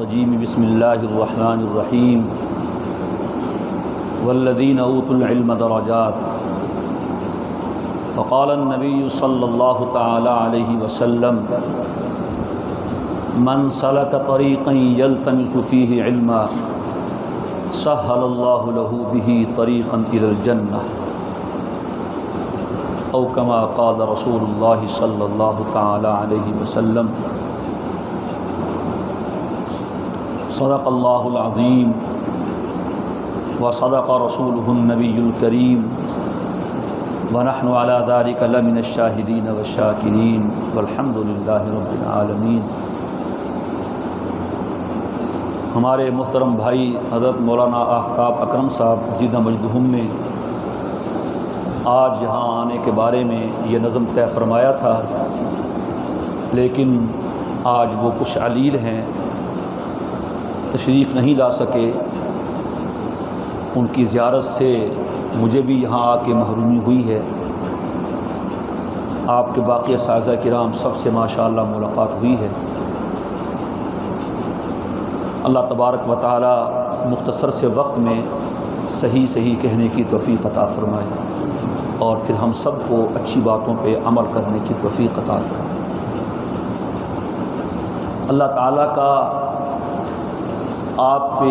الرجیم بسم اللہ الرحمن الرحیم والذین اوتوا العلم درجات وقال النبی صلی اللہ تعالی علیہ وسلم من سلک طریقا یلتمس فیہ علما سہل اللہ لہ بہ طریقا الی الجنہ او کما قال رسول اللہ صلی اللہ تعالی علیہ وسلم صدق اللہ العظیم وصدق رسولہ النبی الکریم ونحن علی ذلک لمن الشاہدین والشاکرین والحمد للہ رب العالمین۔ ہمارے محترم بھائی حضرت مولانا آفتاب اکرم صاحب زیدہ مجدہم نے آج یہاں آنے کے بارے میں یہ نظم طے فرمایا تھا، لیکن آج وہ کچھ علیل ہیں، تشریف نہیں لا سکے۔ ان کی زیارت سے مجھے بھی یہاں آ کے محرومی ہوئی ہے۔ آپ کے باقی اساتذہ کرام سب سے ماشاءاللہ ملاقات ہوئی ہے۔ اللہ تبارک و تعالی مختصر سے وقت میں صحیح کہنے کی توفیق عطا فرمائے اور پھر ہم سب کو اچھی باتوں پہ عمل کرنے کی توفیق عطا فرمائے۔ اللہ تعالیٰ کا آپ پہ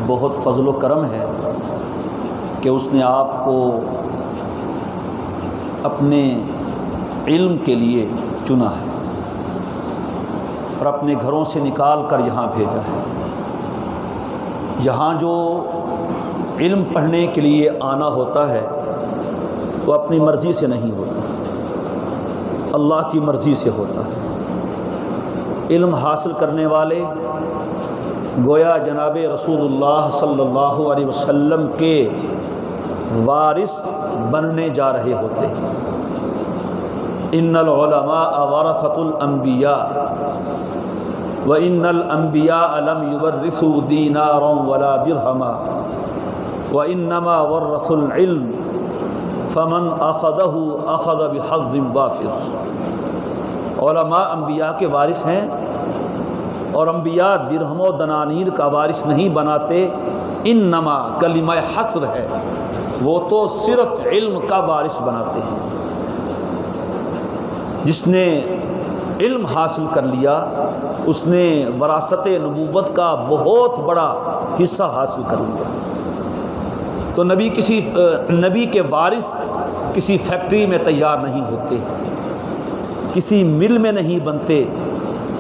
بہت فضل و کرم ہے کہ اس نے آپ کو اپنے علم کے لیے چنا ہے اور اپنے گھروں سے نکال کر یہاں بھیجا ہے۔ یہاں جو علم پڑھنے کے لیے آنا ہوتا ہے وہ اپنی مرضی سے نہیں ہوتا، اللہ کی مرضی سے ہوتا ہے۔ علم حاصل کرنے والے گویا جناب رسول اللہ صلی اللہ علیہ وسلم کے وارث بننے جا رہے ہوتے ہیں۔ ان العلماء ورثۃ الانبیاء وان الانبیاء لم یورثوا دینارا ولا درہما وانما ورثوا العلم فمن اخذہ اخذ بحظ وافر۔ علماء انبیاء کے وارث ہیں اور انبیاء درہم و دنانیر کا وارث نہیں بناتے۔ انما کلمہ حصر ہے، وہ تو صرف علم کا وارث بناتے ہیں۔ جس نے علم حاصل کر لیا اس نے وراثت نبوت کا بہت بڑا حصہ حاصل کر لیا۔ تو نبی کے وارث کسی فیکٹری میں تیار نہیں ہوتے، کسی مل میں نہیں بنتے،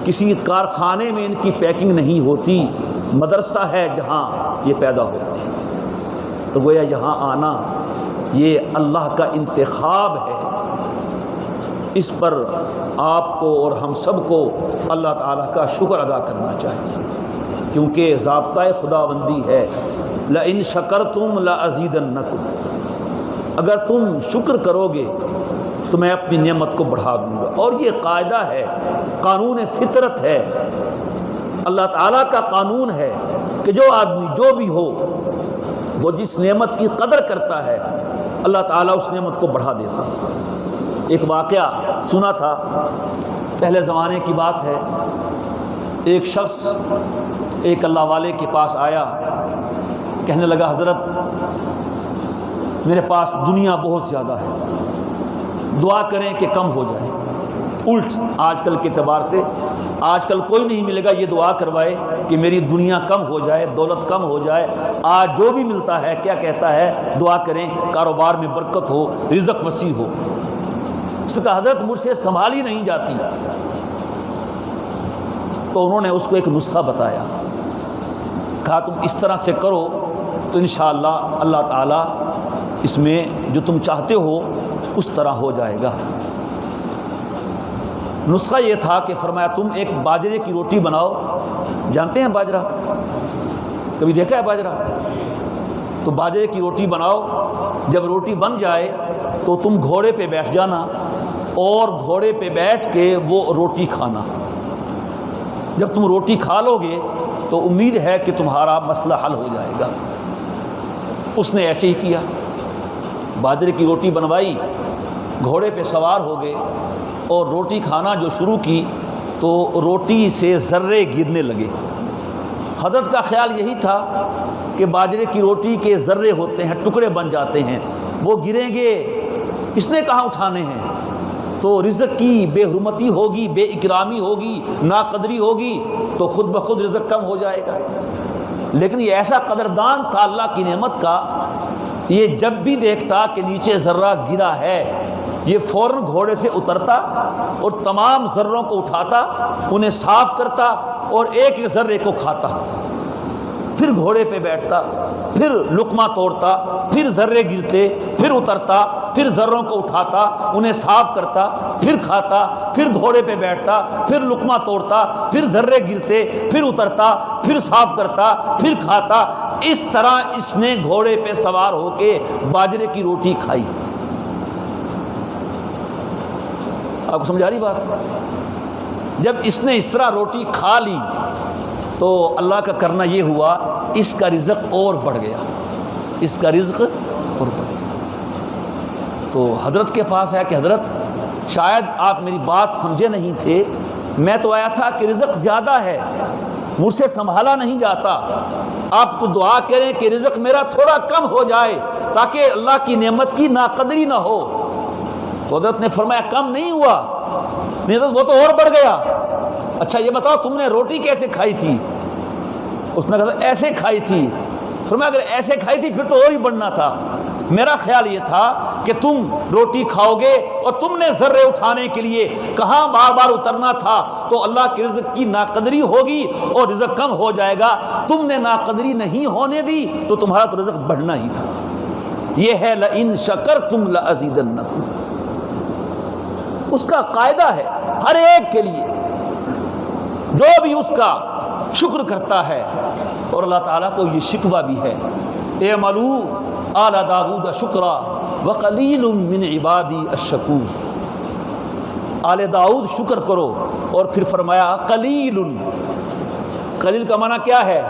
کسی کارخانے میں ان کی پیکنگ نہیں ہوتی، مدرسہ ہے جہاں یہ پیدا ہوتے ہیں۔ تو گویا یہاں آنا یہ اللہ کا انتخاب ہے۔ اس پر آپ کو اور ہم سب کو اللہ تعالیٰ کا شکر ادا کرنا چاہیے، کیونکہ ضابطۂ خداوندی ہے لَإِن شَكَرْتُمْ لَأَزِيدَنَّكُمْ، اگر تم شکر کرو گے تو میں اپنی نعمت کو بڑھا دوں گا۔ اور یہ قاعدہ ہے، قانون فطرت ہے، اللہ تعالیٰ کا قانون ہے کہ جو آدمی جو بھی ہو وہ جس نعمت کی قدر کرتا ہے اللہ تعالیٰ اس نعمت کو بڑھا دیتا ہے۔ ایک واقعہ سنا تھا، پہلے زمانے کی بات ہے، ایک شخص ایک اللہ والے کے پاس آیا، کہنے لگا حضرت میرے پاس دنیا بہت زیادہ ہے، دعا کریں کہ کم ہو جائے۔ الٹ آج کل کے اعتبار سے آج کل کوئی نہیں ملے گا یہ دعا کروائے کہ میری دنیا کم ہو جائے، دولت کم ہو جائے۔ آج جو بھی ملتا ہے کیا کہتا ہے؟ دعا کریں کاروبار میں برکت ہو، رزق وسیع ہو۔ اس نے کہا حضرت مجھ سے سنبھالی نہیں جاتی۔ تو انہوں نے اس کو ایک نسخہ بتایا، کہا تم اس طرح سے کرو تو انشاءاللہ اللہ تعالیٰ اس میں جو تم چاہتے ہو اس طرح ہو جائے گا۔ نسخہ یہ تھا کہ فرمایا تم ایک باجرے کی روٹی بناؤ، جانتے ہیں باجرہ؟ کبھی دیکھا ہے باجرہ؟ تو باجرے کی روٹی بناؤ، جب روٹی بن جائے تو تم گھوڑے پہ بیٹھ جانا اور گھوڑے پہ بیٹھ کے وہ روٹی کھانا۔ جب تم روٹی کھا لو گے تو امید ہے کہ تمہارا مسئلہ حل ہو جائے گا۔ اس نے ایسے ہی کیا، باجرے کی روٹی بنوائی، گھوڑے پہ سوار ہو گئے اور روٹی کھانا جو شروع کی تو روٹی سے ذرے گرنے لگے۔ حضرت کا خیال یہی تھا کہ باجرے کی روٹی کے ذرے ہوتے ہیں، ٹکڑے بن جاتے ہیں، وہ گریں گے، اس نے کہاں اٹھانے ہیں، تو رزق کی بے حرمتی ہوگی، بے اکرامی ہوگی، ناقدری ہوگی، تو خود بخود رزق کم ہو جائے گا۔ لیکن یہ ایسا قدردان تھا اللہ کی نعمت کا، یہ جب بھی دیکھتا کہ نیچے ذرہ گرا ہے، یہ فوراً گھوڑے سے اترتا اور تمام ذروں کو اٹھاتا، انہیں صاف کرتا اور ایک ایک ذرے کو کھاتا، پھر گھوڑے پہ بیٹھتا، پھر لقمہ توڑتا، پھر ذرے گرتے، پھر اترتا، پھر ذروں کو اٹھاتا، انہیں صاف کرتا، پھر کھاتا، پھر گھوڑے پہ بیٹھتا، پھر لقمہ توڑتا، پھر ذرے گرتے، پھر اترتا، پھر صاف کرتا، پھر کھاتا۔ اس طرح اس نے گھوڑے پہ سوار ہو کے باجرے کی روٹی کھائی۔ آپ کو سمجھ آ رہی بات؟ جب اس نے اس طرح روٹی کھا لی تو اللہ کا کرنا یہ ہوا، اس کا رزق اور بڑھ گیا، اس کا رزق اور بڑھ گیا۔ تو حضرت کے پاس ہے کہ حضرت شاید آپ میری بات سمجھے نہیں تھے، میں تو آیا تھا کہ رزق زیادہ ہے، مجھ سے سنبھالا نہیں جاتا، آپ کو دعا کریں کہ رزق میرا تھوڑا کم ہو جائے تاکہ اللہ کی نعمت کی ناقدری نہ ہو۔ تو حضرت نے فرمایا کم نہیں ہوا، نہیں وہ تو اور بڑھ گیا۔ اچھا یہ بتاؤ تم نے روٹی کیسے کھائی تھی؟ اس نے کہا ایسے کھائی تھی۔ فرمایا اگر ایسے کھائی تھی پھر تو اور ہی بڑھنا تھا، میرا خیال یہ تھا کہ تم روٹی کھاؤ گے اور تم نے ذرے اٹھانے کے لیے کہاں بار بار اترنا تھا، تو اللہ کے رزق کی ناقدری ہوگی اور رزق کم ہو جائے گا، تم نے ناقدری نہیں ہونے دی تو تمہارا تو رزق بڑھنا ہی تھا۔ یہ ہے لئن شکرتم لازیدنکم، اس کا قاعدہ ہے ہر ایک کے لیے، جو بھی اس کا شکر کرتا ہے۔ اور اللہ تعالیٰ کو یہ شکوہ بھی ہے، اعملوا آل داؤد شکرا وقلیل من عبادی الشکور، آل داؤد شکر کرو، اور پھر فرمایا قلیل، قلیل کا معنی کیا ہے؟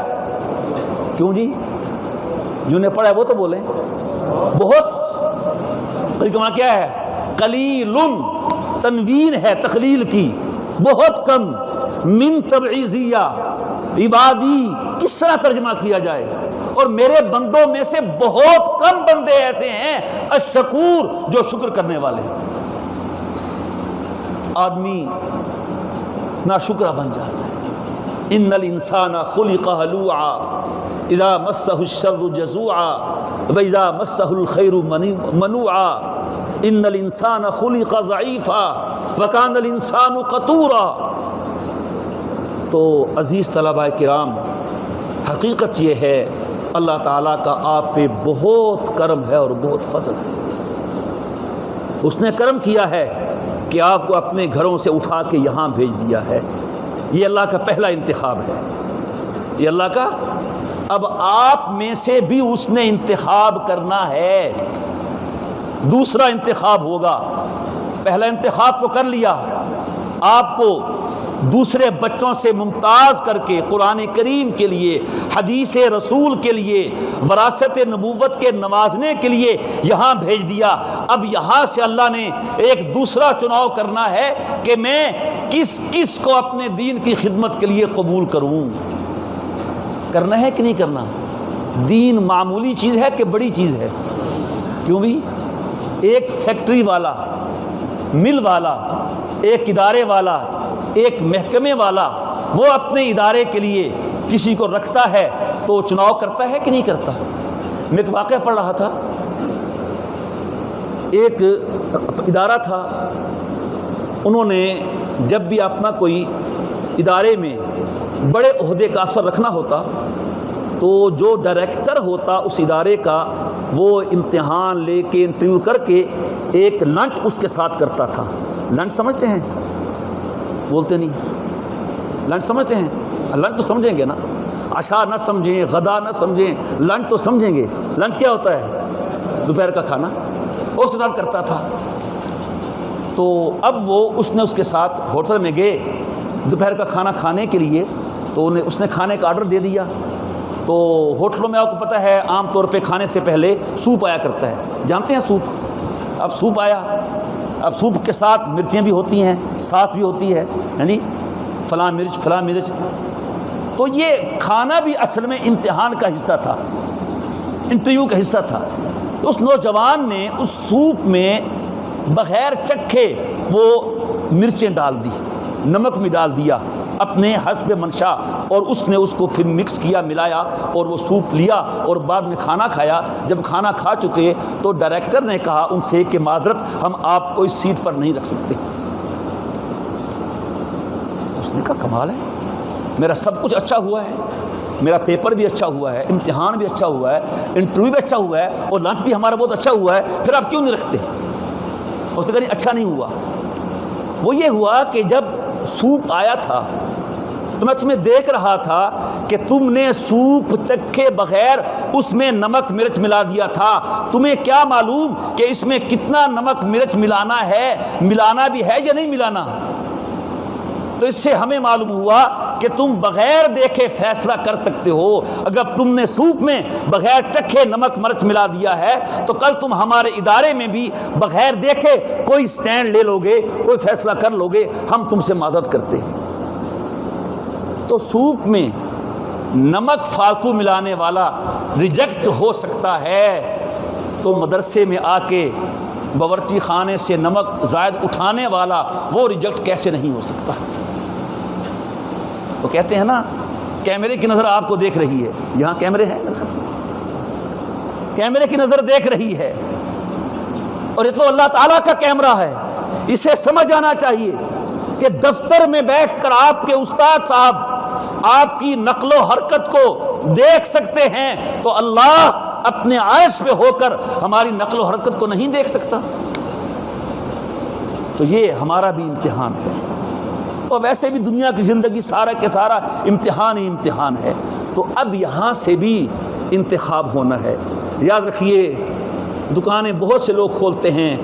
کیوں جی جنہوں نے پڑھا ہے وہ تو بولیں، بہت، قلیل کا معنی کیا ہے؟ قلیل، تنوین ہے تقلیل کی، بہت کم، من تبعیضیہ، عبادی کس طرح ترجمہ کیا جائے؟ اور میرے بندوں میں سے بہت کم بندے ایسے ہیں الشکور جو شکر کرنے والے ہیں۔ آدمی ناشکرہ بن جاتا ہے۔ ان الانسان خلق ہلوعا اذا مسہ الشر جزوعا واذا مسہ الخیر منوعا ان الانسان خلق ضعیفا وکان الانسان قتورا۔ تو عزیز طلباء کرام، حقیقت یہ ہے اللہ تعالیٰ کا آپ پہ بہت کرم ہے اور بہت فضل ہے۔ اس نے کرم کیا ہے کہ آپ کو اپنے گھروں سے اٹھا کے یہاں بھیج دیا ہے، یہ اللہ کا پہلا انتخاب ہے، یہ اللہ کا۔ اب آپ میں سے بھی اس نے انتخاب کرنا ہے، دوسرا انتخاب ہوگا۔ پہلا انتخاب تو کر لیا، آپ کو دوسرے بچوں سے ممتاز کر کے قرآن کریم کے لیے، حدیث رسول کے لیے، وراثت نبوت کے نوازنے کے لیے یہاں بھیج دیا۔ اب یہاں سے اللہ نے ایک دوسرا چناؤ کرنا ہے کہ میں کس کس کو اپنے دین کی خدمت کے لیے قبول کروں۔ کرنا ہے کہ نہیں کرنا؟ دین معمولی چیز ہے کہ بڑی چیز ہے؟ کیوں بھی؟ ایک فیکٹری والا، مل والا، ایک ادارے والا، ایک محکمے والا، وہ اپنے ادارے کے لیے کسی کو رکھتا ہے تو چناؤ کرتا ہے کہ نہیں کرتا؟ میں ایک واقعہ پڑھ رہا تھا، ایک ادارہ تھا، انہوں نے جب بھی اپنا کوئی ادارے میں بڑے عہدے کا افسر رکھنا ہوتا تو جو ڈائریکٹر ہوتا اس ادارے کا، وہ امتحان لے کے انٹرویو کر کے ایک لنچ اس کے ساتھ کرتا تھا۔ لنچ سمجھتے ہیں؟ بولتے نہیں، لنچ سمجھتے ہیں؟ لنچ تو سمجھیں گے نا، عشاء نہ سمجھیں، غدا نہ سمجھیں، لنچ تو سمجھیں گے۔ لنچ کیا ہوتا ہے؟ دوپہر کا کھانا، اس کے ساتھ کرتا تھا۔ تو اب وہ اس نے اس کے ساتھ ہوٹل میں گئے دوپہر کا کھانا کھانے کے لیے، تو اس نے کھانے کا آرڈر دے دیا۔ تو ہوٹلوں میں آپ کو پتہ ہے عام طور پہ کھانے سے پہلے سوپ آیا کرتا ہے، جانتے ہیں سوپ؟ اب سوپ آیا، اب سوپ کے ساتھ مرچیں بھی ہوتی ہیں، ساس بھی ہوتی ہے، یعنی فلاں مرچ فلاں مرچ. تو یہ کھانا بھی اصل میں امتحان کا حصہ تھا، انٹرویو کا حصہ تھا. اس نوجوان نے اس سوپ میں بغیر چکھے وہ مرچیں ڈال دی، نمک بھی ڈال دیا اپنے حسب منشا، اور اس نے اس کو پھر مکس کیا، ملایا، اور وہ سوپ لیا اور بعد میں کھانا کھایا. جب کھانا کھا چکے تو ڈائریکٹر نے کہا ان سے کہ معذرت، ہم آپ کو اس سیٹ پر نہیں رکھ سکتے. اس نے کہا کمال ہے، میرا سب کچھ اچھا ہوا ہے، میرا پیپر بھی اچھا ہوا ہے، امتحان بھی اچھا ہوا ہے، انٹرویو بھی اچھا ہوا ہے، اور لنچ بھی ہمارا بہت اچھا ہوا ہے، پھر آپ کیوں نہیں رکھتے؟ اس نے کہا نہیں اچھا نہیں ہوا. وہ یہ ہوا کہ جب سوپ آیا تھا تو میں تمہیں دیکھ رہا تھا کہ تم نے سوپ چکھے بغیر اس میں نمک مرچ ملا دیا تھا. تمہیں کیا معلوم کہ اس میں کتنا نمک مرچ ملانا ہے، ملانا بھی ہے یا نہیں ملانا؟ تو اس سے ہمیں معلوم ہوا کہ تم بغیر دیکھے فیصلہ کر سکتے ہو. اگر تم نے سوپ میں بغیر چکھے نمک مرچ ملا دیا ہے تو کل تم ہمارے ادارے میں بھی بغیر دیکھے کوئی سٹینڈ لے لو گے، کوئی فیصلہ کر لو گے، ہم تم سے معذرت کرتے ہیں. تو سوپ میں نمک فالتو ملانے والا ریجیکٹ ہو سکتا ہے، تو مدرسے میں آ کے باورچی خانے سے نمک زائد اٹھانے والا وہ ریجیکٹ کیسے نہیں ہو سکتا؟ تو کہتے ہیں نا کیمرے کی نظر آپ کو دیکھ رہی ہے، یہاں کیمرے ہیں، کیمرے کی نظر دیکھ رہی ہے، اور یہ تو اللہ تعالیٰ کا کیمرہ ہے. اسے سمجھ آنا چاہیے کہ دفتر میں بیٹھ کر آپ کے استاد صاحب آپ کی نقل و حرکت کو دیکھ سکتے ہیں تو اللہ اپنے عرش پہ ہو کر ہماری نقل و حرکت کو نہیں دیکھ سکتا؟ تو یہ ہمارا بھی امتحان ہے، اور ویسے بھی دنیا کی زندگی سارا کے سارا امتحان ہی امتحان ہے. تو اب یہاں سے بھی انتخاب ہونا ہے. یاد رکھیے دکانیں بہت سے لوگ کھولتے ہیں،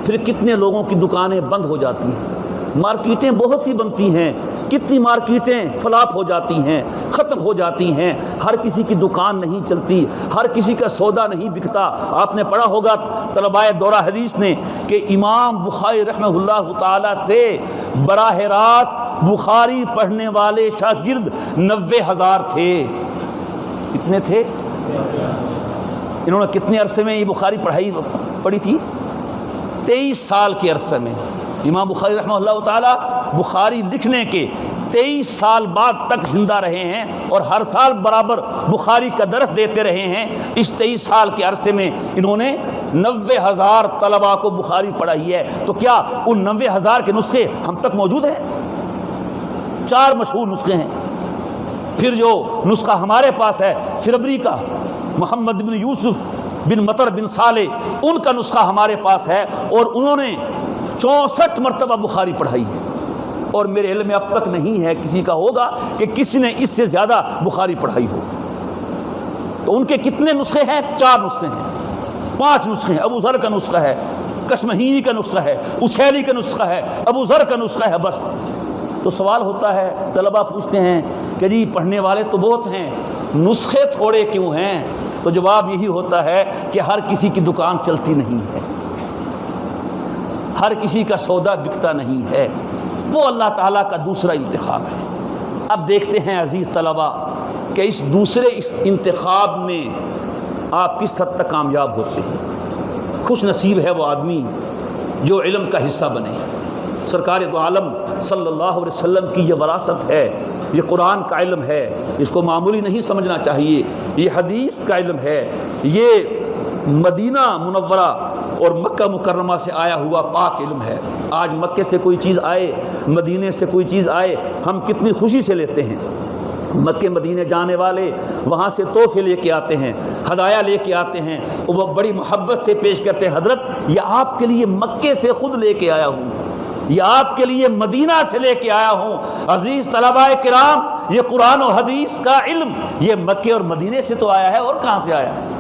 پھر کتنے لوگوں کی دکانیں بند ہو جاتی ہیں. مارکیٹیں بہت سی بنتی ہیں، کتنی مارکیٹیں فلاپ ہو جاتی ہیں، ختم ہو جاتی ہیں. ہر کسی کی دکان نہیں چلتی، ہر کسی کا سودا نہیں بکتا. آپ نے پڑھا ہوگا طلباء دورہ حدیث نے کہ امام بخاری رحمہ اللہ تعالی سے براہ راست بخاری پڑھنے والے شاگرد 90,000 تھے. کتنے تھے؟ انہوں نے کتنے عرصے میں یہ بخاری پڑھی تھی؟ 23 سال کے عرصے میں. امام بخاری رحمہ اللہ تعالی بخاری لکھنے کے 23 سال بعد تک زندہ رہے ہیں، اور ہر سال برابر بخاری کا درس دیتے رہے ہیں. اس 23 سال کے عرصے میں انہوں نے 90,000 طلباء کو بخاری پڑھائی ہے. تو کیا ان 90,000 کے نسخے ہم تک موجود ہیں؟ 4 مشہور نسخے ہیں. پھر جو نسخہ ہمارے پاس ہے فربری کا، محمد بن یوسف بن مطر بن صالح، ان کا نسخہ ہمارے پاس ہے، اور انہوں نے 64 مرتبہ بخاری پڑھائی ہے. اور میرے علم میں اب تک نہیں ہے، کسی کا ہوگا کہ کسی نے اس سے زیادہ بخاری پڑھائی ہو. تو ان کے کتنے نسخے ہیں؟ 4 نسخے ہیں، 5 نسخے ہیں. ابو ذر کا نسخہ ہے، کشمہینی کا نسخہ ہے، اسیلی کا نسخہ ہے، ابو ذر کا نسخہ ہے، بس. تو سوال ہوتا ہے، طلبہ پوچھتے ہیں کہ جی پڑھنے والے تو بہت ہیں، نسخے تھوڑے کیوں ہیں؟ تو جواب یہی ہوتا ہے کہ ہر کسی کی دکان چلتی نہیں ہے، ہر کسی کا سودا بکتا نہیں ہے. وہ اللہ تعالیٰ کا دوسرا انتخاب ہے. اب دیکھتے ہیں عزیز طلبہ کہ اس دوسرے انتخاب میں آپ کس حد تک کامیاب ہوتے ہیں. خوش نصیب ہے وہ آدمی جو علم کا حصہ بنے. سرکار دو عالم صلی اللہ علیہ وسلم کی یہ وراثت ہے، یہ قرآن کا علم ہے، اس کو معمولی نہیں سمجھنا چاہیے. یہ حدیث کا علم ہے، یہ مدینہ منورہ اور مکہ مکرمہ سے آیا ہوا پاک علم ہے. آج مکے سے کوئی چیز آئے، مدینے سے کوئی چیز آئے، ہم کتنی خوشی سے لیتے ہیں. مکے مدینے جانے والے وہاں سے تحفے لے کے آتے ہیں، ہدایہ لے کے آتے ہیں، وہ بڑی محبت سے پیش کرتے ہیں، حضرت یہ آپ کے لیے مکے سے خود لے کے آیا ہوں، یہ آپ کے لیے مدینہ سے لے کے آیا ہوں. عزیز طلباء کرام، یہ قرآن و حدیث کا علم یہ مکے اور مدینے سے تو آیا ہے، اور کہاں سے آیا ہے؟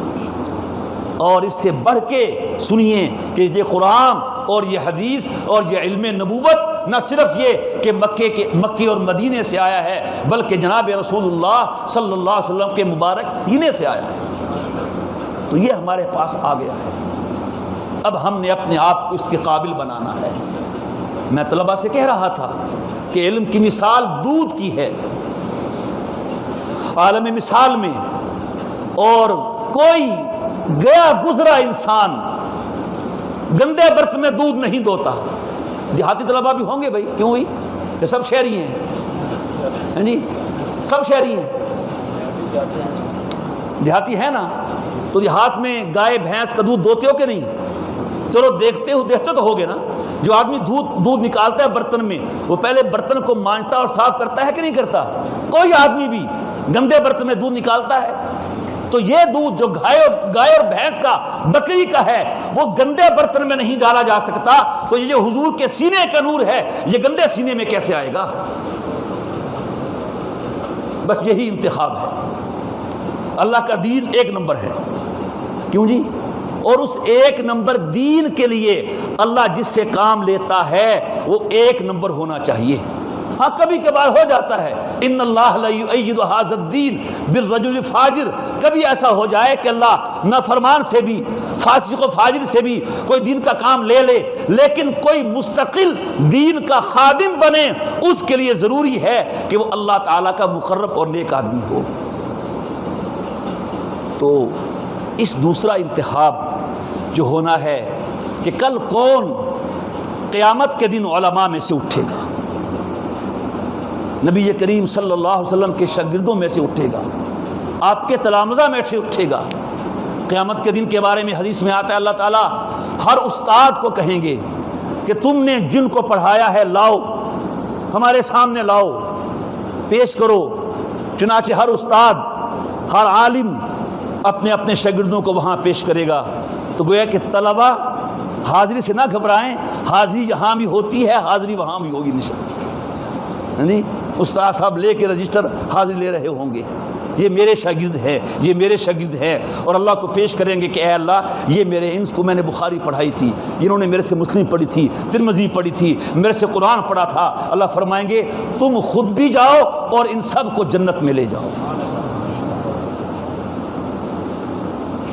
اور اس سے بڑھ کے سنیے کہ یہ قرآن اور یہ حدیث اور یہ علم نبوت نہ صرف یہ کہ مکے اور مدینے سے آیا ہے، بلکہ جناب رسول اللہ صلی اللہ علیہ وسلم کے مبارک سینے سے آیا ہے. تو یہ ہمارے پاس آ گیا ہے. اب ہم نے اپنے آپ کو اس کے قابل بنانا ہے. میں طلبہ سے کہہ رہا تھا کہ علم کی مثال دودھ کی ہے عالم مثال میں، اور کوئی گیا گزرا انسان گندے برتن میں دودھ نہیں دوتا۔ دیہاتی طلباء بھی ہوں گے بھائی، کیوں بھائی؟ یہ سب شہری ہیں، ہاں جی سب شہری ہیں، دیہاتی ہیں نا، تو دیہات میں گائے بھینس کا دودھ دوتے ہو کہ نہیں؟ چلو دیکھتے تو ہوگے نا۔ جو آدمی دودھ نکالتا ہے برتن میں، وہ پہلے برتن کو مانجتا اور صاف کرتا ہے کہ نہیں کرتا؟ کوئی آدمی بھی گندے برتن میں دودھ نکالتا ہے؟ تو یہ دودھ جو گائے اور بھینس کا، بکری کا ہے، وہ گندے برتن میں نہیں ڈالا جا سکتا، تو یہ جو حضور کے سینے کا نور ہے یہ گندے سینے میں کیسے آئے گا؟ بس یہی انتخاب ہے۔ اللہ کا دین ایک نمبر ہے، کیوں جی؟ اور اس ایک نمبر دین کے لیے اللہ جس سے کام لیتا ہے وہ ایک نمبر ہونا چاہیے۔ ہاں کبھی کبھار ہو جاتا ہے، ان اللہ لا یؤید ھذا الدین بالرجل فاجر، کبھی ایسا ہو جائے کہ اللہ نافرمان سے بھی، فاسق و فاجر سے بھی کوئی دین کا کام لے لے، لیکن کوئی مستقل دین کا خادم بنے، اس کے لیے ضروری ہے کہ وہ اللہ تعالیٰ کا مقرب اور نیک آدمی ہو۔ تو اس دوسرا انتخاب جو ہونا ہے کہ کل کون قیامت کے دن علماء میں سے اٹھے گا، نبی کریم صلی اللہ علیہ وسلم کے شاگردوں میں سے اٹھے گا، آپ کے تلامذہ میں سے اٹھے گا۔ قیامت کے دن کے بارے میں حدیث میں آتا ہے اللہ تعالیٰ ہر استاد کو کہیں گے کہ تم نے جن کو پڑھایا ہے لاؤ، ہمارے سامنے لاؤ، پیش کرو۔ چنانچہ ہر استاد، ہر عالم اپنے اپنے شاگردوں کو وہاں پیش کرے گا۔ تو گویا کہ طلبہ حاضری سے نہ گھبرائیں، حاضری جہاں بھی ہوتی ہے حاضری وہاں بھی ہوگی انشاءاللہ۔ نہیں، استاد صاحب لے کے رجسٹر حاضری لے رہے ہوں گے، یہ میرے شاگرد ہیں، یہ میرے شاگرد ہیں، اور اللہ کو پیش کریں گے کہ اے اللہ یہ میرے ان کو میں نے بخاری پڑھائی تھی، انہوں نے میرے سے مسلم پڑھی تھی، ترمذی پڑھی تھی، میرے سے قرآن پڑھا تھا۔ اللہ فرمائیں گے تم خود بھی جاؤ اور ان سب کو جنت میں لے جاؤ۔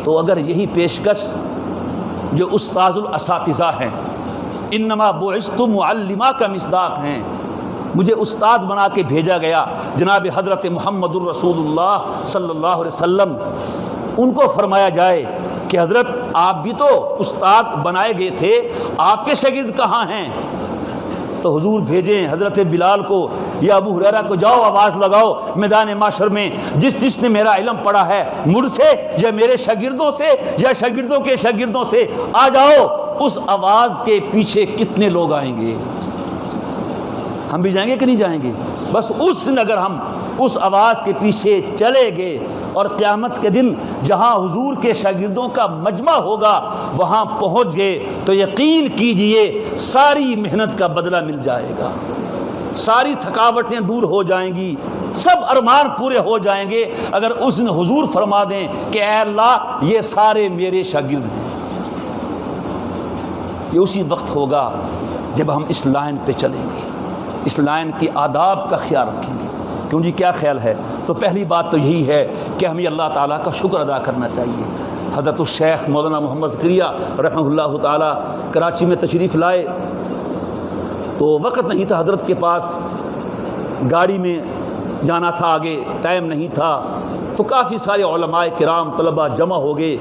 تو اگر یہی پیشکش جو استاذ الاساتذہ ہیں، انما بعثت معلما کا مصداق ہیں، مجھے استاد بنا کے بھیجا گیا جناب حضرت محمد الرسول اللہ صلی اللہ علیہ وسلم، ان کو فرمایا جائے کہ حضرت آپ بھی تو استاد بنائے گئے تھے، آپ کے شاگرد کہاں ہیں؟ تو حضور بھیجیں حضرت بلال کو یا ابو ہریرہ کو، جاؤ آواز لگاؤ میدان معشر میں، جس نے میرا علم پڑھا ہے مجھ سے یا میرے شاگردوں سے یا شاگردوں کے شاگردوں سے، آ جاؤ۔ اس آواز کے پیچھے کتنے لوگ آئیں گے؟ ہم بھی جائیں گے کہ نہیں جائیں گے؟ بس اس دن اگر ہم اس آواز کے پیچھے چلے گئے اور قیامت کے دن جہاں حضور کے شاگردوں کا مجمع ہوگا وہاں پہنچ گئے تو یقین کیجئے ساری محنت کا بدلہ مل جائے گا، ساری تھکاوٹیں دور ہو جائیں گی، سب ارمان پورے ہو جائیں گے اگر اس دن حضور فرما دیں کہ اے اللہ یہ سارے میرے شاگرد ہیں۔ یہ اسی وقت ہوگا جب ہم اس لائن پہ چلیں گے، اس لائن کی آداب کا خیال رکھیں گے۔ کیوں جی کیا خیال ہے؟ تو پہلی بات تو یہی ہے کہ ہمیں اللہ تعالیٰ کا شکر ادا کرنا چاہیے۔ حضرت الشیخ مولانا محمد زکریا رحمہ اللہ تعالیٰ کراچی میں تشریف لائے تو وقت نہیں تھا حضرت کے پاس، گاڑی میں جانا تھا، آگے ٹائم نہیں تھا، تو کافی سارے علماء کرام طلباء جمع ہو گئے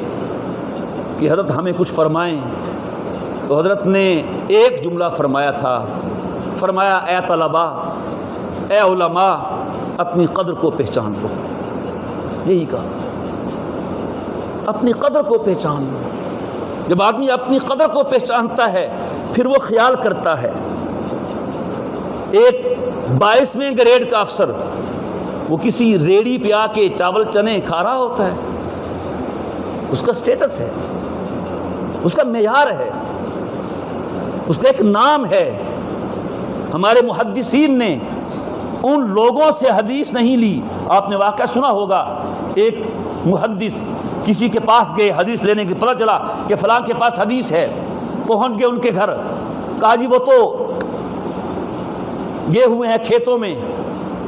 کہ حضرت ہمیں کچھ فرمائیں۔ تو حضرت نے ایک جملہ فرمایا تھا، فرمایا اے طلباء، اے علماء، اپنی قدر کو پہچان لو۔ یہی کہا، اپنی قدر کو پہچان لو۔ جب آدمی اپنی قدر کو پہچانتا ہے پھر وہ خیال کرتا ہے۔ ایک 22ویں گریڈ کا افسر وہ کسی ریڑھی پہ آ کے چاول چنے کھا رہا ہوتا ہے، اس کا سٹیٹس ہے، اس کا معیار ہے، اس کا ایک نام ہے۔ ہمارے محدثین نے ان لوگوں سے حدیث نہیں لی۔ آپ نے واقعہ سنا ہوگا، ایک محدث کسی کے پاس گئے حدیث لینے کے، پتہ چلا کہ فلاں کے پاس حدیث ہے، پہنچ گئے ان کے گھر، کہا جی وہ تو گئے ہوئے ہیں کھیتوں میں۔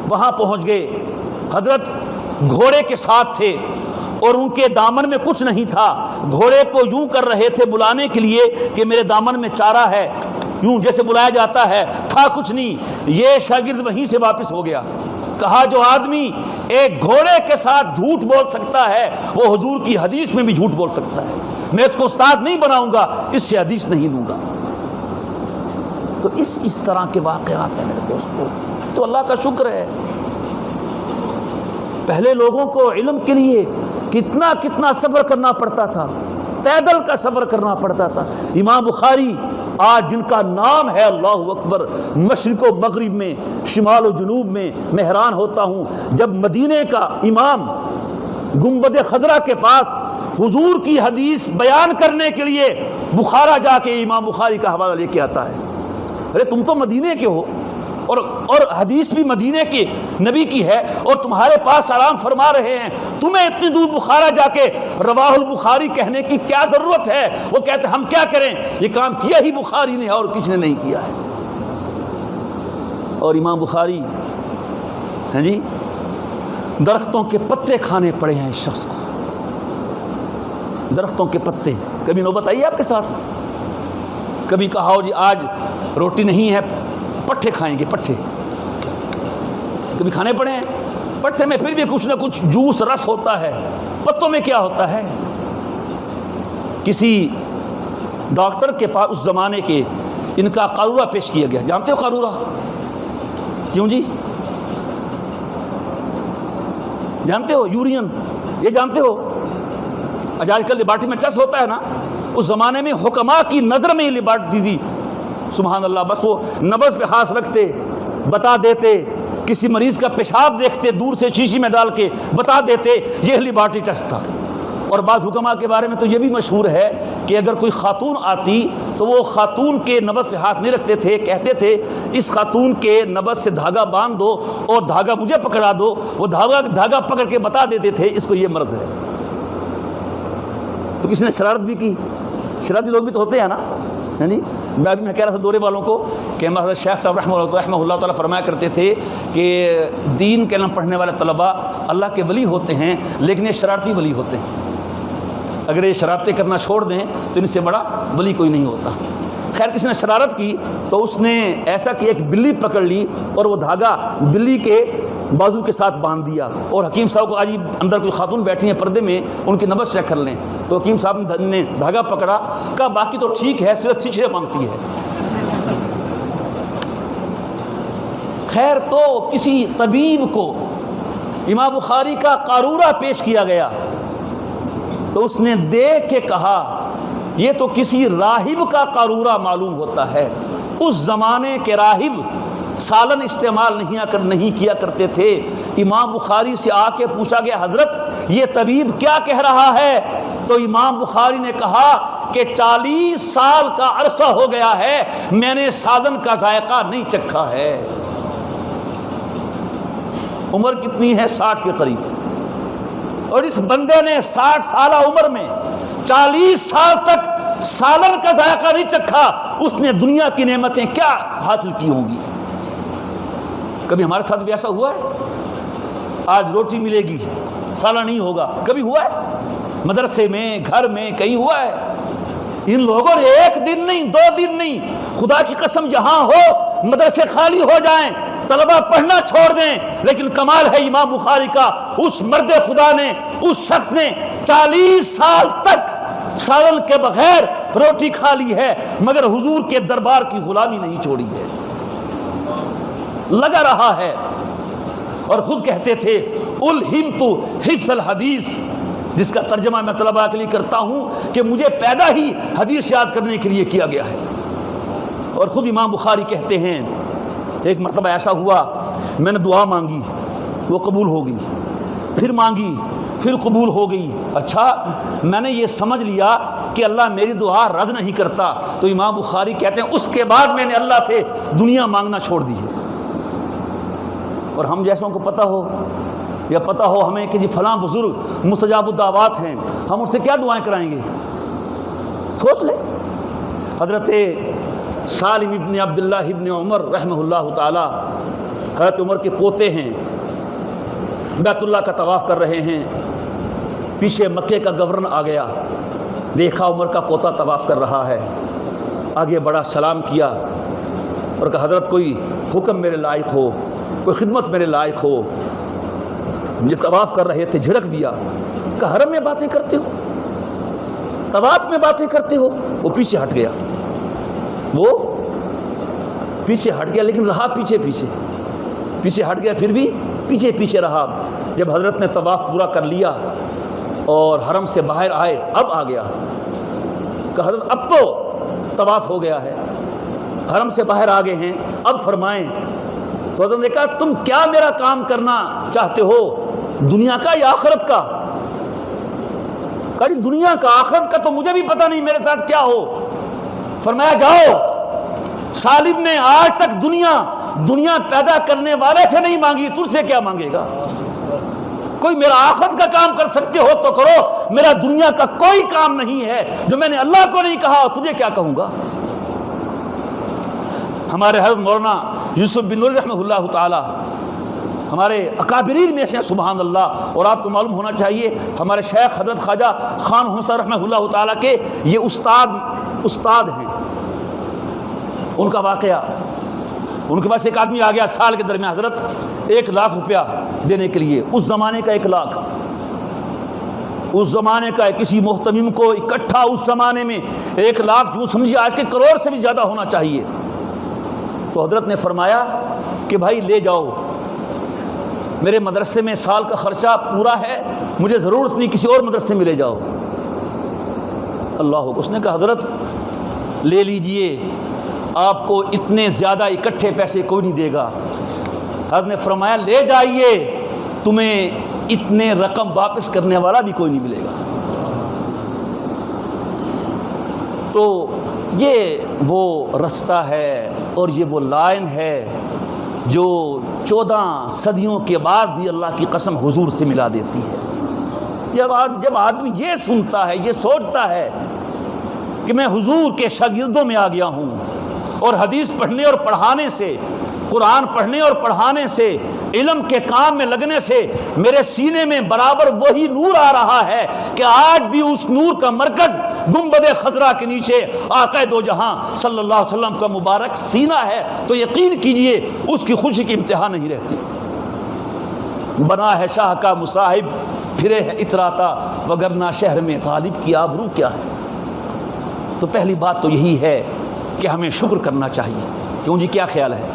وہاں پہنچ گئے، حضرت گھوڑے کے ساتھ تھے اور ان کے دامن میں کچھ نہیں تھا، گھوڑے کو یوں کر رہے تھے بلانے کے لیے کہ میرے دامن میں چارہ ہے، یوں جیسے بلایا جاتا ہے، تھا کچھ نہیں، یہ شاگرد وہیں سے واپس ہو گیا۔ کہا جو آدمی ایک گھوڑے کے ساتھ جھوٹ بول سکتا ہے وہ حضور کی حدیث میں بھی جھوٹ بول سکتا ہے، میں اس کو ساتھ نہیں بناؤں گا، اس سے حدیث نہیں لوں گا۔ تو اس طرح کے واقعات ہیں میرے دوستو۔ تو اللہ کا شکر ہے، پہلے لوگوں کو علم کے لیے کتنا سفر کرنا پڑتا تھا، پیدل کا سفر کرنا پڑتا تھا۔ امام بخاری آج جن کا نام ہے، اللہ اکبر، مشرق و مغرب میں، شمال و جنوب میں، میں حیران ہوتا ہوں جب مدینے کا امام گنبد خضرا کے پاس حضور کی حدیث بیان کرنے کے لیے بخارا جا کے امام بخاری کا حوالہ لے کے آتا ہے۔ ارے تم تو مدینے کے ہو اور حدیث بھی مدینے کے نبی کی ہے اور تمہارے پاس آرام فرما رہے ہیں، تمہیں اتنی دور بخارا جا کے رواہ البخاری کہنے کی کیا ضرورت ہے؟ وہ کہتے ہیں ہم کیا کریں، یہ کام کیا ہی بخاری نے اور کسی نے نہیں کیا ہے۔ اور امام بخاری ہیں جی، درختوں کے پتے کھانے پڑے ہیں اس شخص کو، درختوں کے پتے۔ کبھی نوبت آئی ہے آپ کے ساتھ؟ کبھی کہا ہو جی آج روٹی نہیں ہے، پٹھے کھائیں گے، پٹھے کبھی کھانے پڑے ہیں؟ پٹھے میں پھر بھی کچھ نہ کچھ جوس رس ہوتا ہے، پتوں میں کیا ہوتا ہے؟ کسی ڈاکٹر کے پاس اس زمانے کے ان کا قارورہ پیش کیا گیا، جانتے ہو قارورہ؟ کیوں جی جانتے ہو؟ یورین، یہ جانتے ہو؟ آج کل لیبارٹری میں ٹیسٹ ہوتا ہے نا، اس زمانے میں حکماء کی نظر میں یہ لیبارٹری تھی، سبحان اللہ، بس وہ نبض پہ ہاتھ رکھتے بتا دیتے، کسی مریض کا پیشاب دیکھتے دور سے شیشی میں ڈال کے بتا دیتے، یہ لیبارٹری ٹیسٹ تھا۔ اور بعض حکماء کے بارے میں تو یہ بھی مشہور ہے کہ اگر کوئی خاتون آتی تو وہ خاتون کے نبض پہ ہاتھ نہیں رکھتے تھے، کہتے تھے اس خاتون کے نبض سے دھاگا باندھ دو اور دھاگا مجھے پکڑا دو، وہ دھاگا پکڑ کے بتا دیتے تھے اس کو یہ مرض ہے۔ تو کسی نے شرارت بھی کی، شرارتی لوگ بھی تو ہوتے ہیں نا، یعنی میں کہہ رہا تھا دورے والوں کو کہ حضرت شیخ صاحب رحمہ اللہ تعالیٰ فرمایا کرتے تھے کہ دین کے علم پڑھنے والے طلباء اللہ کے ولی ہوتے ہیں لیکن یہ شرارتی ولی ہوتے ہیں، اگر یہ شرارتیں کرنا چھوڑ دیں تو ان سے بڑا ولی کوئی نہیں ہوتا۔ خیر کسی نے شرارت کی تو اس نے ایسا کہ ایک بلی پکڑ لی اور وہ دھاگا بلی کے بازو کے ساتھ باندھ دیا، اور حکیم صاحب کو آج اندر کوئی خاتون بیٹھی ہیں پردے میں، ان کی نبض چیک کر لیں، تو حکیم صاحب نے دھاگا پکڑا، کہا باقی تو ٹھیک ہے صرف چھچھرے مانگتی ہے۔ خیر تو کسی طبیب کو امام بخاری کا قارورہ پیش کیا گیا تو اس نے دیکھ کے کہا یہ تو کسی راہب کا قارورہ معلوم ہوتا ہے۔ اس زمانے کے راہب سالن استعمال نہیں کیا کرتے تھے۔ امام بخاری سے آ کے پوچھا گیا حضرت یہ طبیب کیا کہہ رہا ہے؟ تو امام بخاری نے کہا کہ 40 سال کا عرصہ ہو گیا ہے میں نے سالن کا ذائقہ نہیں چکھا ہے۔ عمر کتنی ہے؟ 60 کے قریب، اور اس بندے نے 60 سالہ عمر میں 40 سال تک سالن کا ذائقہ نہیں چکھا، اس نے دنیا کی نعمتیں کیا حاصل کی ہوں گی؟ کبھی ہمارے ساتھ بھی ایسا ہوا ہے؟ آج روٹی ملے گی سالن نہیں ہوگا، کبھی ہوا ہے؟ مدرسے میں، گھر میں، کہیں ہوا ہے؟ ان لوگوں نے ایک دن نہیں، 2 دن نہیں، خدا کی قسم جہاں ہو مدرسے خالی ہو جائیں، طلبہ پڑھنا چھوڑ دیں، لیکن کمال ہے امام بخاری کا، اس مرد خدا نے، اس شخص نے 40 سال تک سالن کے بغیر روٹی کھا لی ہے مگر حضور کے دربار کی غلامی نہیں چھوڑی ہے، لگا رہا ہے۔ اور خود کہتے تھے الہمت حفظ الحدیث، جس کا ترجمہ میں طلباء کے لیے کرتا ہوں کہ مجھے پیدا ہی حدیث یاد کرنے کے لیے کیا گیا ہے۔ اور خود امام بخاری کہتے ہیں ایک مرتبہ ایسا ہوا میں نے دعا مانگی وہ قبول ہو گئی، پھر مانگی پھر قبول ہو گئی، اچھا میں نے یہ سمجھ لیا کہ اللہ میری دعا رد نہیں کرتا، تو امام بخاری کہتے ہیں اس کے بعد میں نے اللہ سے دنیا مانگنا چھوڑ دی ہے۔ اور ہم جیسوں کو پتہ ہو یا پتہ ہو ہمیں کہ جی فلاں بزرگ مستجاب الدعوات ہیں، ہم اس سے کیا دعائیں کرائیں گے؟ سوچ لیں۔ حضرت سالم ابن عبداللہ ابن عمر رحمہ اللہ تعالی حضرت عمر کے پوتے ہیں، بیت اللہ کا طواف کر رہے ہیں، پیچھے مکے کا گورنر آ گیا، دیکھا عمر کا پوتا طواف کر رہا ہے، آگے بڑا، سلام کیا اور کہا حضرت کوئی حکم میرے لائق ہو، کوئی خدمت میرے لائق ہو. مجھے طواف کر رہے تھے، جھڑک دیا. کہا حرم میں باتیں کرتے ہو، طواف میں باتیں کرتے ہو. وہ پیچھے ہٹ گیا، وہ پیچھے ہٹ گیا، لیکن رہا پیچھے ہٹ گیا، پھر بھی پیچھے رہا. جب حضرت نے طواف پورا کر لیا اور حرم سے باہر آئے، اب آ گیا. کہ حضرت اب تو طواف ہو گیا ہے، حرم سے باہر آ گئے ہیں، اب فرمائیں. تو حضرت نے کہا تم کیا میرا کام کرنا چاہتے ہو، دنیا کا یا آخرت کا؟ کہا جی دنیا کا، آخرت کا تو مجھے بھی پتہ نہیں میرے ساتھ کیا ہو. فرمایا جاؤ، سالم نے آج تک دنیا پیدا کرنے والے سے نہیں مانگی، تجھ سے کیا مانگے گا؟ کوئی میرا آخرت کا کام کر سکتے ہو تو کرو، میرا دنیا کا کوئی کام نہیں ہے جو میں نے اللہ کو نہیں کہا، تجھے کیا کہوں گا؟ ہمارے حضرت مولانا یوسف بن نور رحمہ اللہ تعالی ہمارے اکابرین میں سے، سبحان اللہ. اور آپ کو معلوم ہونا چاہیے ہمارے شیخ حضرت خواجہ خان حسین رحمہ اللہ تعالیٰ کے یہ استاد ہیں. ان کا واقعہ، ان کے پاس ایک آدمی آ گیا سال کے درمیان، حضرت 1,00,000 روپیہ دینے کے لیے. اس زمانے کا 1,00,000، اس زمانے کا کسی محتمم کو اکٹھا اس زمانے میں 1,00,000 جو سمجھیے آج کے کروڑ سے بھی زیادہ ہونا چاہیے. تو حضرت نے فرمایا کہ بھائی لے جاؤ، میرے مدرسے میں سال کا خرچہ پورا ہے، مجھے ضرورت نہیں، کسی اور مدرسے میں لے جاؤ. اللہ، اس نے کہا حضرت لے لیجئے، آپ کو اتنے زیادہ اکٹھے پیسے کوئی نہیں دے گا. حضرت نے فرمایا لے جائیے، تمہیں اتنے رقم واپس کرنے والا بھی کوئی نہیں ملے گا. تو یہ وہ رستہ ہے اور یہ وہ لائن ہے جو 14 صدیوں کے بعد بھی اللہ کی قسم حضور سے ملا دیتی ہے. جب آدمی یہ سنتا ہے، یہ سوچتا ہے کہ میں حضور کے شاگردوں میں آ گیا ہوں، اور حدیث پڑھنے اور پڑھانے سے، قرآن پڑھنے اور پڑھانے سے، علم کے کام میں لگنے سے میرے سینے میں برابر وہی نور آ رہا ہے کہ آج بھی اس نور کا مرکز گنبد خضرا کے نیچے آقا دو جہاں صلی اللہ علیہ وسلم کا مبارک سینہ ہے. تو یقین کیجئے اس کی خوشی کی انتہا نہیں رہتی. بنا ہے شاہ کا مصاحب، پھرے ہے اتراتا، وگرنہ شہر میں غالب کی آبرو کیا ہے. تو پہلی بات تو یہی ہے کہ ہمیں شکر کرنا چاہیے. کیوں جی، کیا خیال ہے؟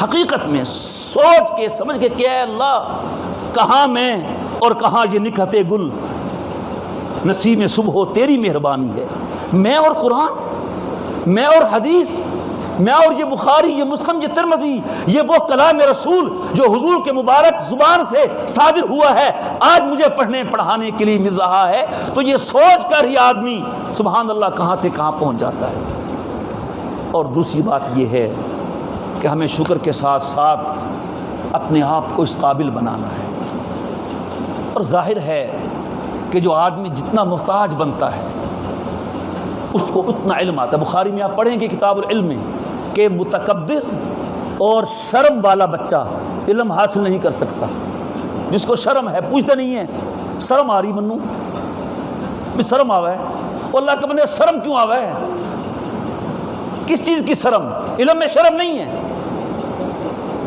حقیقت میں سوچ کے سمجھ کے کہ اے اللہ، کہاں میں اور کہاں یہ نکھتے گل، نسیم صبح ہو تیری مہربانی ہے. میں اور قرآن، میں اور حدیث، میں اور یہ بخاری، یہ مسلم، یہ ترمذی، یہ وہ کلام رسول جو حضور کے مبارک زبان سے صادر ہوا ہے، آج مجھے پڑھنے پڑھانے کے لیے مل رہا ہے. تو یہ سوچ کر ہی آدمی سبحان اللہ کہاں سے کہاں پہنچ جاتا ہے. اور دوسری بات یہ ہے کہ ہمیں شکر کے ساتھ ساتھ اپنے آپ کو اس قابل بنانا ہے. اور ظاہر ہے کہ جو آدمی جتنا محتاج بنتا ہے اس کو اتنا علم آتا ہے. بخاری میں آپ پڑھیں گے کتاب العلم میں کہ متکبر اور شرم والا بچہ علم حاصل نہیں کر سکتا. جس کو شرم ہے، پوچھتے نہیں ہے شرم آ رہی منو بھی، شرم آوا ہے. اللہ کے بندے شرم کیوں آوا ہے؟ کس چیز کی شرم؟ علم میں شرم نہیں ہے.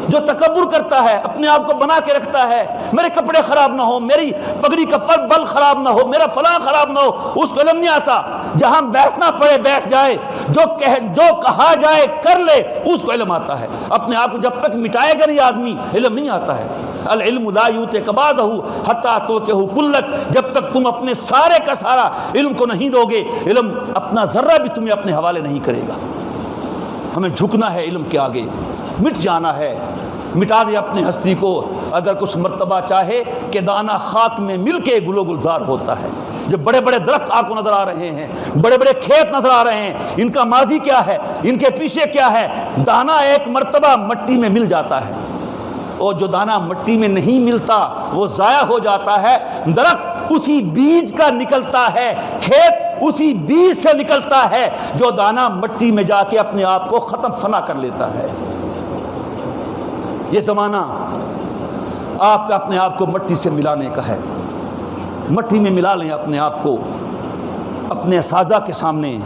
جو تکبر کرتا ہے، اپنے آپ کو بنا کے رکھتا ہے، میرے کپڑے خراب نہ ہو، میری پگڑی کا بل خراب نہ ہو، میرا فلاں خراب نہ ہو، اس کو علم نہیں آتا. جہاں بیٹھنا پڑے بیٹھ جائے، جو کہا جائے کر لے، اس کو علم آتا ہے. اپنے آپ کو جب تک مٹائے گا نہیں آدمی، علم نہیں آتا ہے. العلم لا یؤتک بعدہ حتی تؤتہ کلک. جب تک تم اپنے سارے کا سارا علم کو نہیں دو گے، علم اپنا ذرہ بھی تمہیں اپنے حوالے نہیں کرے گا. ہمیں جھکنا ہے علم کے آگے، مٹ جانا ہے. مٹا دے اپنی ہستی کو. اگر کچھ مرتبہ چاہے کہ دانہ خاک میں مل کے گل و گلزار ہوتا ہے. جو بڑے بڑے درخت آپ کو نظر آ رہے ہیں، بڑے بڑے کھیت نظر آ رہے ہیں، ان کا ماضی کیا ہے، ان کے پیچھے کیا ہے؟ دانہ ایک مرتبہ مٹی میں مل جاتا ہے، اور جو دانہ مٹی میں نہیں ملتا وہ ضائع ہو جاتا ہے. درخت اسی بیج کا نکلتا ہے، کھیت اسی بیج سے نکلتا ہے جو دانہ مٹی میں جا کے اپنے آپ کو ختم فنا کر لیتا ہے. یہ زمانہ آپ کا اپنے آپ کو مٹی سے ملانے کا ہے. مٹی میں ملا لیں اپنے آپ کو، اپنے اساتذہ کے سامنے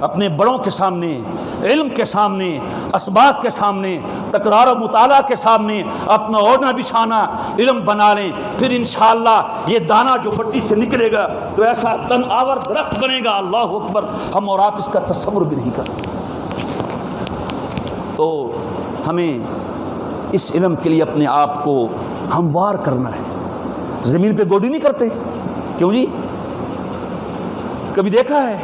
اپنے بڑوں کے سامنے، علم کے سامنے، اسباق کے سامنے، تکرار و مطالعہ کے سامنے اپنا اوڑھنا بچھانا علم بنا لیں، پھر انشاءاللہ یہ دانہ جو مٹی سے نکلے گا تو ایسا تن آور درخت بنے گا، اللہ اکبر، ہم اور آپ اس کا تصور بھی نہیں کر سکتے۔ تو ہمیں اس علم کے لیے اپنے آپ کو ہموار کرنا ہے۔ زمین پہ گوڈی نہیں کرتے، کیوں جی؟ کبھی دیکھا ہے؟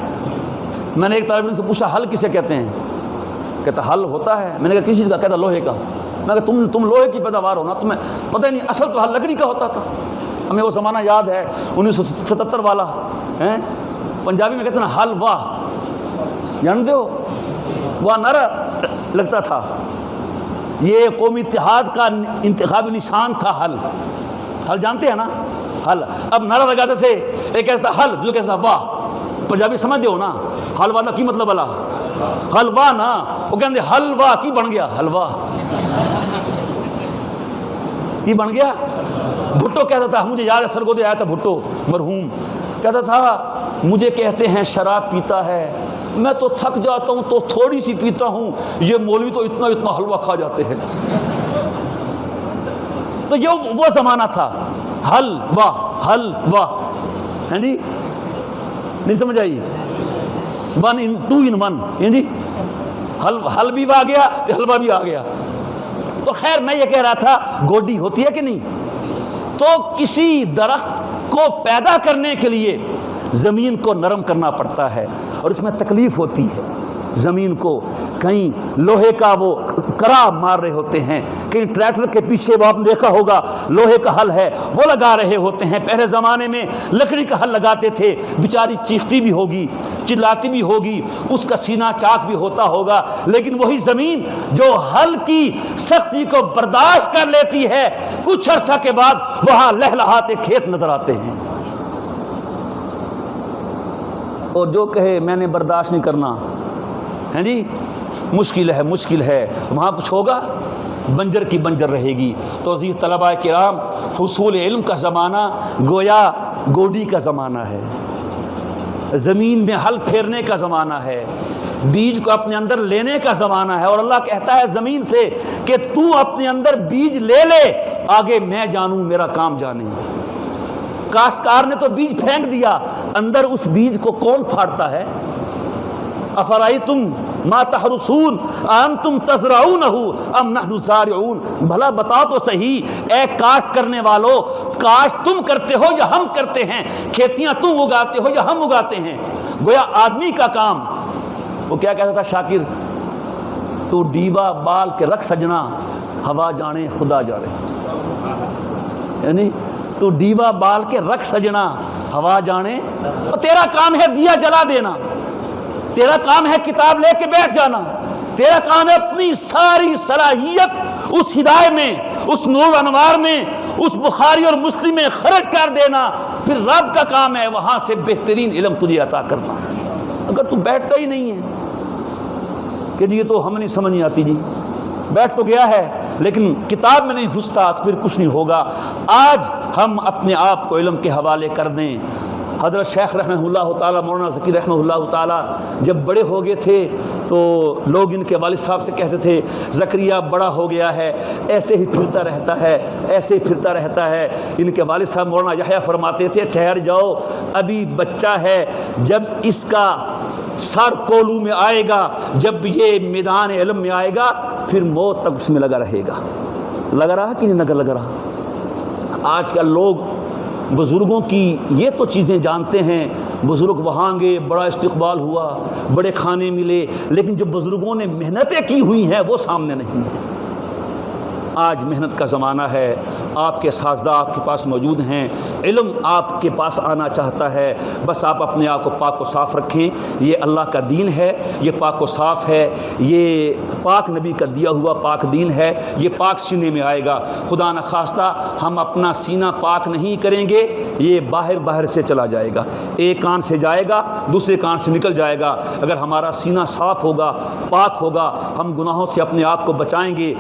میں نے ایک طالب علم سے پوچھا حل کسے کہتے ہیں؟ کہتا حل ہوتا ہے۔ میں نے کہا کس چیز کا؟ کہتا لوہے کا۔ میں کہا تم لوہے کی پیداوار ہو نا، تمہیں پتہ نہیں، اصل تو حل لکڑی کا ہوتا تھا۔ ہمیں وہ زمانہ یاد ہے 1977 والا، پنجابی میں کہتے ہیں نا حل واہ، جانتے ہو؟ واہ نعرہ لگتا تھا، یہ قومی اتحاد کا انتخابی نشان تھا حل۔ حل جانتے ہیں نا؟ حل اب نعرہ لگاتے تھے، ایک ایسا حل جو کیسا واہ، پنجابی سمجھ ہو نا؟ حل والا کی مطلب والا حلوا نا، وہ کہتے حلوا کی بن گیا، حلوا کی بن گیا۔ بھٹو کہتا تھا، مجھے یاد ہے سرگودے آیا تھا بھٹو مرحوم، کہتا تھا مجھے کہتے ہیں شراب پیتا ہے، میں تو تھک جاتا ہوں تو تھوڑی سی پیتا ہوں، یہ مولوی تو اتنا اتنا حلوہ کھا جاتے ہیں۔ تو یہ وہ زمانہ تھا، حلوا ہیں جی، نہیں سمجھ آئی؟ 2 in 1 ہیں جی، حل بھی آ گیا تو حلوہ بھی آ گیا۔ تو خیر میں یہ کہہ رہا تھا گوڈی ہوتی ہے کہ نہیں؟ تو کسی درخت کو پیدا کرنے کے لیے زمین کو نرم کرنا پڑتا ہے، اور اس میں تکلیف ہوتی ہے۔ زمین کو کہیں لوہے کا وہ کرا مار رہے ہوتے ہیں، کہیں ٹریکٹر کے پیچھے وہ آپ نے دیکھا ہوگا لوہے کا حل ہے وہ لگا رہے ہوتے ہیں۔ پہلے زمانے میں لکڑی کا حل لگاتے تھے، بیچاری چیختی بھی ہوگی، چلاتی بھی ہوگی، اس کا سینہ چاک بھی ہوتا ہوگا، لیکن وہی زمین جو حل کی سختی کو برداشت کر لیتی ہے، کچھ عرصہ کے بعد وہاں لہلہاتے کھیت نظر آتے ہیں۔ اور جو کہے میں نے برداشت نہیں کرنا ہے جی، مشکل ہے، وہاں کچھ ہوگا، بنجر کی بنجر رہے گی۔ تو عزیز طلباء کرام، حصول علم کا زمانہ گویا گوڈی کا زمانہ ہے، زمین میں ہل پھیرنے کا زمانہ ہے، بیج کو اپنے اندر لینے کا زمانہ ہے۔ اور اللہ کہتا ہے زمین سے کہ تو اپنے اندر بیج لے لے، آگے میں جانوں، میرا کام جانے۔ کاشتکار نے تو بیج پھینک دیا، اندر اس بیج کو کون پھاڑتا ہے؟ افرائیتم ما تحرثون انتم تزرعونہ ام نحن الزارعون، بھلا بتا تو صحیح اے کاشت کرنے والو، کاشت تم کرتے ہو یا ہم کرتے ہیں؟ کھیتیاں تم اگاتے ہو یا ہم اگاتے ہیں؟ گویا آدمی کا کام، وہ کیا کہتا تھا شاکر، تو ڈیوا بال کے رکھ سجنا، ہوا جانے خدا جانے، یعنی تو ڈیوا بال کے رکھ سجنا، ہوا جانے، اور تیرا کام ہے دیا جلا دینا، تیرا کام ہے کتاب لے کے بیٹھ جانا، تیرا کام ہے اپنی ساری صلاحیت اس ہدایت میں، اس نور انوار میں، اس بخاری اور مسلم میں خرچ کر دینا، پھر رب کا کام ہے وہاں سے بہترین علم تجھے عطا کرنا۔ اگر تو بیٹھتا ہی نہیں ہے کہ یہ تو ہمیں نہیں سمجھ نہیں آتی جی، بیٹھ تو گیا ہے لیکن کتاب میں نہیں گھستا، پھر کچھ نہیں ہوگا۔ آج ہم اپنے آپ کو علم کے حوالے کر دیں۔ حضرت شیخ رحمہ اللہ تعالیٰ، مولانا ذکی رحمہ اللہ تعالیٰ جب بڑے ہو گئے تھے تو لوگ ان کے والد صاحب سے کہتے تھے زکریا بڑا ہو گیا ہے، ایسے ہی پھرتا رہتا ہے، ایسے ہی پھرتا رہتا ہے۔ ان کے والد صاحب مولانا یحییٰ فرماتے تھے ٹھہر جاؤ، ابھی بچہ ہے، جب اس کا سر کولو میں آئے گا، جب یہ میدان علم میں آئے گا، پھر موت تک اس میں لگا رہے گا۔ لگا رہا کہ نہیں لگا رہا؟ آج کل لوگ بزرگوں کی یہ تو چیزیں جانتے ہیں، بزرگ وہاں گئے، بڑا استقبال ہوا، بڑے کھانے ملے، لیکن جو بزرگوں نے محنتیں کی ہوئی ہیں وہ سامنے نہیں ہیں۔ آج محنت کا زمانہ ہے، آپ کے اساتذہ آپ کے پاس موجود ہیں، علم آپ کے پاس آنا چاہتا ہے، بس آپ اپنے آپ کو پاک و صاف رکھیں۔ یہ اللہ کا دین ہے، یہ پاک و صاف ہے، یہ پاک نبی کا دیا ہوا پاک دین ہے، یہ پاک سینے میں آئے گا۔ خدا نخواستہ ہم اپنا سینہ پاک نہیں کریں گے، یہ باہر سے چلا جائے گا، ایک کان سے جائے گا دوسرے کان سے نکل جائے گا۔ اگر ہمارا سینہ صاف ہوگا، پاک ہوگا، ہم گناہوں سے اپنے آپ کو بچائیں گے،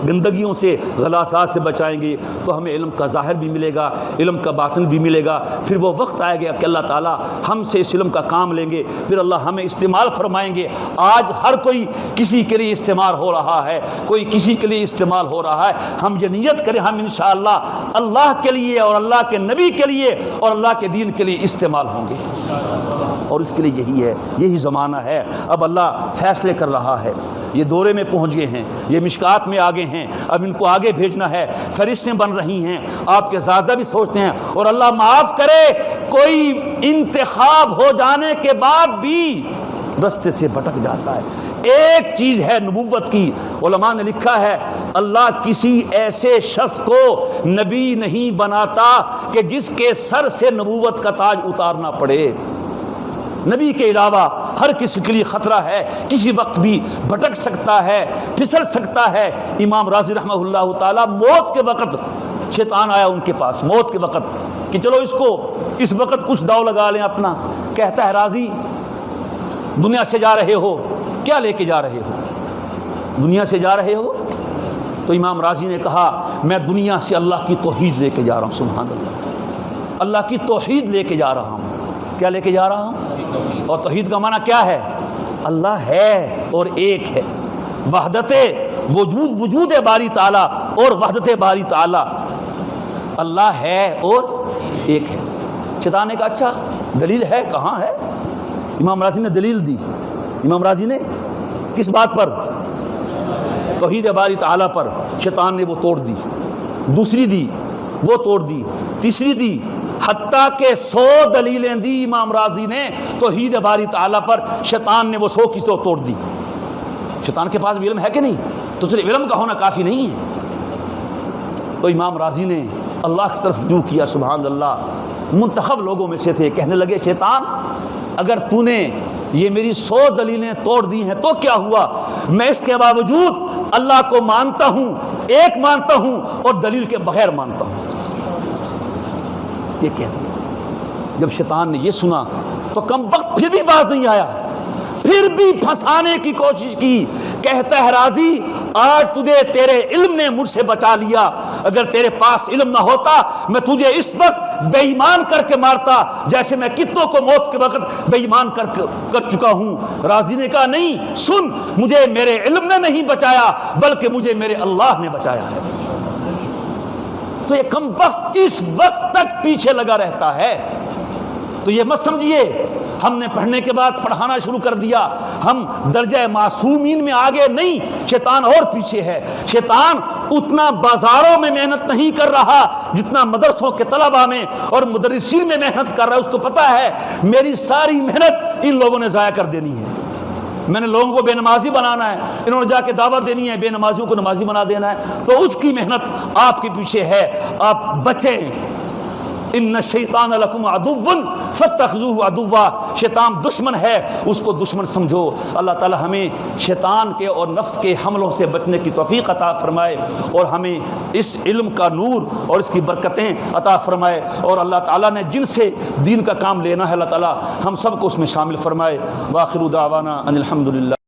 گندگیوں سے، غلاظات سے بچائیں جائیں گے تو ہمیں علم کا ظاہر بھی ملے گا، علم کا باطن بھی ملے گا. پھر وہ وقت آئے گا کہ اللہ تعالیٰ ہم سے اس علم کا کام لیں گے، پھر اللہ ہمیں استعمال فرمائیں گے. آج ہر کوئی کسی کے لیے استعمال ہو رہا ہے، کوئی کسی کے لیے استعمال ہو رہا ہے. ہم یہ نیت کریں ہم انشاءاللہ اللہ کے لیے اور اللہ کے نبی کے لیے اور اللہ کے دین کے لیے استعمال ہوں گے. اور اس کے لیے یہی ہے، یہی زمانہ ہے. اب اللہ فیصلے کر رہا ہے. یہ دورے میں پہنچ گئے ہیں، یہ مشکات میں آگے ہیں، اب ان کو آگے بھیجنا ہے. فرشتیں بن رہی ہیں، آپ کے زادہ بھی سوچتے ہیں. اور اللہ معاف کرے کوئی انتخاب ہو جانے کے بعد بھی رستے سے بھٹک جاتا ہے. ایک چیز ہے نبوت کی، علماء نے لکھا ہے اللہ کسی ایسے شخص کو نبی نہیں بناتا کہ جس کے سر سے نبوت کا تاج اتارنا پڑے. نبی کے علاوہ ہر کسی کے لیے خطرہ ہے، کسی وقت بھی بھٹک سکتا ہے، پھسل سکتا ہے. امام راضی رحمہ اللہ تعالی موت کے وقت شیطان آیا ان کے پاس، موت کے وقت کہ چلو اس کو اس وقت کچھ داؤ لگا لیں اپنا. کہتا ہے راضی دنیا سے جا رہے ہو، کیا لے کے جا رہے ہو؟ دنیا سے جا رہے ہو؟ تو امام راضی نے کہا میں دنیا سے اللہ کی توحید لے کے جا رہا ہوں. سبحان اللہ، اللہ کی توحید لے کے جا رہا ہوں. کیا لے کے جا رہا ہوں؟ اور توحید کا معنی کیا ہے؟ اللہ ہے اور ایک ہے. وحدت وجود باری تعالیٰ اور وحدت باری تعالیٰ. اللہ ہے اور ایک ہے. شیطان نے کہا اچھا دلیل ہے؟ کہاں ہے؟ امام راضی نے دلیل دی. امام راضی نے کس بات پر؟ توحید باری تعالیٰ پر. شیطان نے وہ توڑ دی. دوسری دی وہ توڑ دی. تیسری دی، حتیٰ کہ 100 دلیلیں دی امام راضی نے توحید باری تعالیٰ پر. شیطان نے وہ 100 کی 100 توڑ دی. شیطان کے پاس بھی علم ہے کہ نہیں؟ تو صرف علم کا ہونا کافی نہیں ہے. تو امام راضی نے اللہ کی طرف رجوع کیا. سبحان اللہ، منتخب لوگوں میں سے تھے. کہنے لگے شیطان اگر تو نے یہ میری 100 دلیلیں توڑ دی ہیں تو کیا ہوا؟ میں اس کے باوجود اللہ کو مانتا ہوں، ایک مانتا ہوں اور دلیل کے بغیر مانتا ہوں. یہ کہہ دیا. جب شیطان نے یہ سنا تو کم وقت پھر بھی باز نہیں آیا، پھر بھی پھنسانے کی کوشش کی. کہتا ہے راضی آج تجھے تیرے علم نے مجھ سے بچا لیا، اگر تیرے پاس علم نہ ہوتا میں تجھے اس وقت بے ایمان کر کے مارتا جیسے میں کتوں کو موت کے وقت بے ایمان کر چکا ہوں. راضی نے کہا نہیں سن، مجھے میرے علم نے نہیں بچایا بلکہ مجھے میرے اللہ نے بچایا ہے. تو یہ کم وقت اس وقت تک پیچھے لگا رہتا ہے. تو یہ مت سمجھیے ہم نے پڑھنے کے بعد پڑھانا شروع کر دیا، ہم درجہ معصومین میں آگے نہیں، شیطان اور پیچھے ہے. شیطان اتنا بازاروں میں محنت نہیں کر رہا جتنا مدرسوں کے طلباء میں اور مدرسین میں محنت کر رہا ہے. اس کو پتا ہے میری ساری محنت ان لوگوں نے ضائع کر دینی ہے. میں نے لوگوں کو بے نمازی بنانا ہے، انہوں نے جا کے دعوت دینی ہے، بے نمازیوں کو نمازی بنا دینا ہے. تو اس کی محنت آپ کے پیچھے ہے. آپ بچیں. ان الشیطان لکم عدو فاتخذوه عدوا. شیطان دشمن ہے، اس کو دشمن سمجھو. اللہ تعالی ہمیں شیطان کے اور نفس کے حملوں سے بچنے کی توفیق عطا فرمائے اور ہمیں اس علم کا نور اور اس کی برکتیں عطا فرمائے. اور اللہ تعالیٰ نے جن سے دین کا کام لینا ہے اللہ تعالیٰ ہم سب کو اس میں شامل فرمائے. وآخر دعوانا ان الحمدللہ.